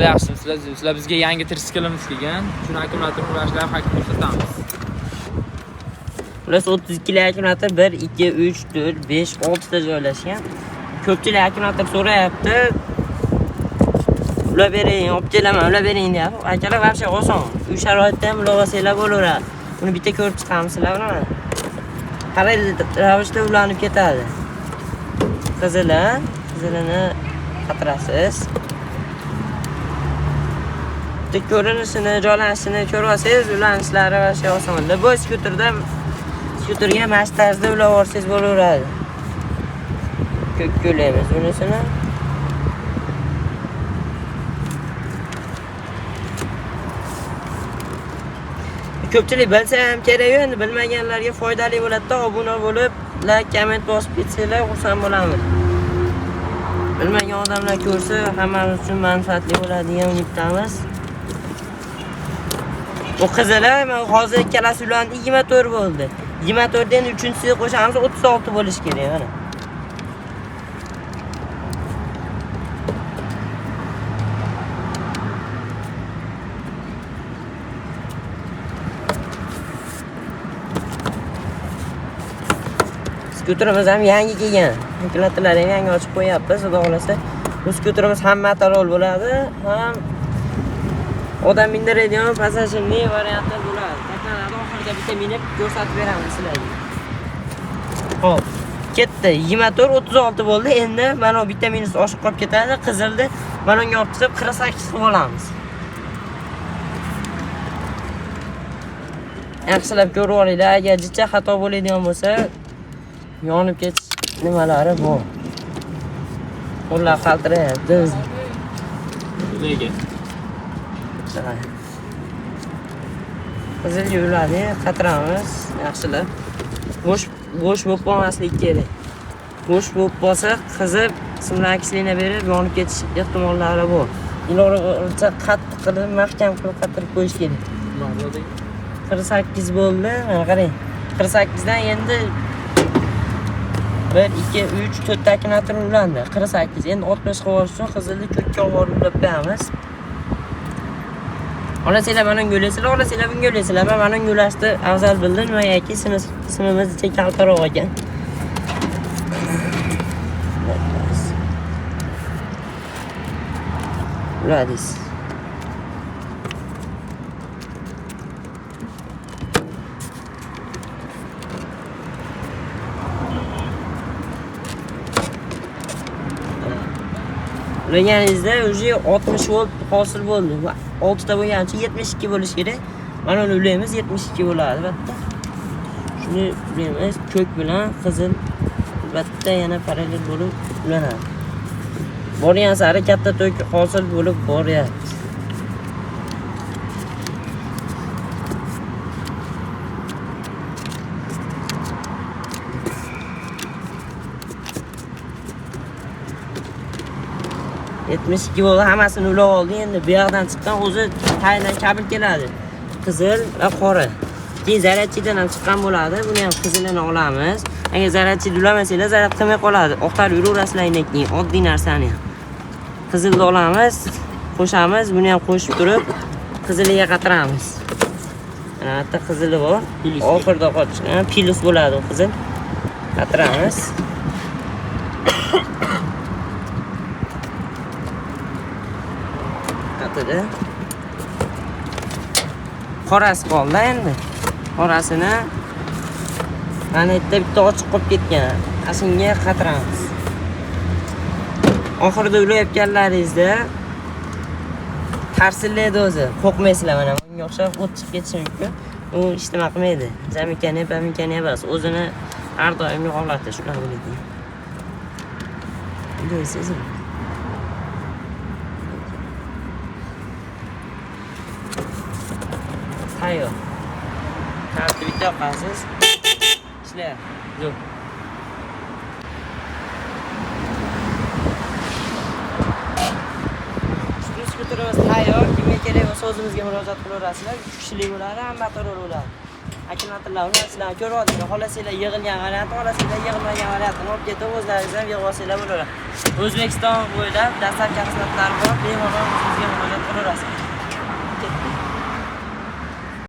Yaxshi, sizlar bizga yangi triskelimiz kelgan. Shuni akkumulyator ulashlari haqida ko'rsatamiz. Ular 32 li akkumulyator 1, 2, 3, 4, 5, 6 ta joylashgan. Ko'pchilik akkumulyator so'rayapti. Ular bering, olib kelaman, ular bering deyapti. Akalar vaqti oson. Uy sharoitida ham ulovasanglar bo'laveradi. Buni bitta ko'rib chiqamizlar, mana. Qarayli ravishda ulanib ketadi. Qizilini qatirasiz. Bitta ko'rinishini, joylanishini ko'rib olsangiz, ulanishlari va shay osonda. Bu skuterga mana shu tarzda ulab olsangiz bo'laveradi. Ko'kko'laymiz bunisini. Ko'pchilik bilsa ham kerak, endi bilmaganlarga foydali bo'ladi-da, obuna bo'lib, like, komment bosib ketsanglar, xursand bo'lamiz. Bilmagan odamlar ko'rsa, hammamiz uchun manfaatli bo'ladigan unitamiz. Bu qizlar, men hozir ikkalasi ulandi 24 bo'ldi. 24 dan 3-chisiga qo'shamiz 36 bo'lish kerak, mana. Skuterimiz ham yangi kelgan. Akkumulyatorlarni ham yangi ochib qo'yapmiz, xudo xolasa. Bu skuterimiz ham motorol bo'ladi, ham odam mindiradigan passajirli variantda bo'ladi. Takanada oxirida bitta minib ko'rsatib beramiz sizlarga. Xo'p, ketdi. 24 36 bo'ldi. Endi mana bu bitta minus oshib qolib ketadi. Qizilni mana unga olib chiqib 48 qilib olamiz. Yaxshilab ko'rib olinglar. Agar jicha xato bo'ladigan bo'lsa, yonib ketish nimalari bor. Qo'llar qaltirayapti. Nega? Qizil yo'llarni qatiramiz, yaxshilab. Bo'sh bo'lib qolmasligi kerak. Bo'sh bo'lib qolsa, qizib simlar aksini berib, yonib ketish ehtimollari bor. Ilovacha qattiq qilib, mahkam qilib qatirib qo'yish kerak. 48 bo'ldi. Mana qarang. 48 dan endi 1, 2, 3, 4 ta akkumulyator ulandi. 48. Endi 60 qilib olish uchun qizilni ko'kka olib ulab qo'yamiz. Olasizlar mana bunga o'lasizlar, olasizlar bunga o'lasizlar. Men mana bunga o'lashni afzal bildim, yoki sinimiz ichida kaltaroq ekan. Uladingiz. Ulaganingizda уже 60 volt hosil bo'ldi. 6 ta bo'lgancha 72 bo'lish kerak. Mana uni ulaymiz, 72 bo'ladi albatta. Shuni ulaymiz, ko'k bilan qizil albatta yana parallel bo'lib ulanadi. Borgan sari katta tok hosil bo'lib boryapti. bo'ldi, hammasini ulab oldi. Endi bu yoqdan chiqqan o'zi taydan kabel keladi. Qizil va qora. Keyin zaryadchidan ham chiqqan bo'ladi. Buni ham qizilini olamiz. Agar zaryadchi ulamasanglar, zaryad qilmay qoladi. Oqtarib yuraverasizlar keyin oddiy narsani ham. Qizilni olamiz, qo'shamiz, buni ham qo'shib turib qiziliga qatiramiz. Mana bitta qizili bor. Oxirida qolgan plus bo'ladi u qizil. Qatiramiz. Qorasi qoldi endi. Qorasini mana bitta ochiq qolib ketgan. Asinga qatiramiz. Oxirida ulayotganlaringizda tarsillaydi o'zi. Qo'rqmaysizlar, mana bunga o'xshab o't chiqib ketishi mumkin. U ishlama qilmaydi. Zamikani, pamikani emas, o'zini har doimgi holati shunaqa bo'ladi. Deysiz. Tayyor. Kartni bitta yoqasiz. Ishlayapti. Yo'q. Skuterimiz tayyor. Kimga kerak bo'lsa o'zimizga murojaat qilaverasizlar. 3 kishilik bo'ladi, hamma motor bo'ladi. akkumulyatorlar uni sizlar ko'ryapsizlar. Xohlasanglar yig'ilgan variant, xohlasanglar yig'ilmagan variantini olib ketib o'zlaringiz ham yig'ib olsanglar bo'laveradi. O'zbekiston bo'ylab dastlabki xizmatlar bor, bemalol o'zingizga murojaat qilaverasiz. Ketdik.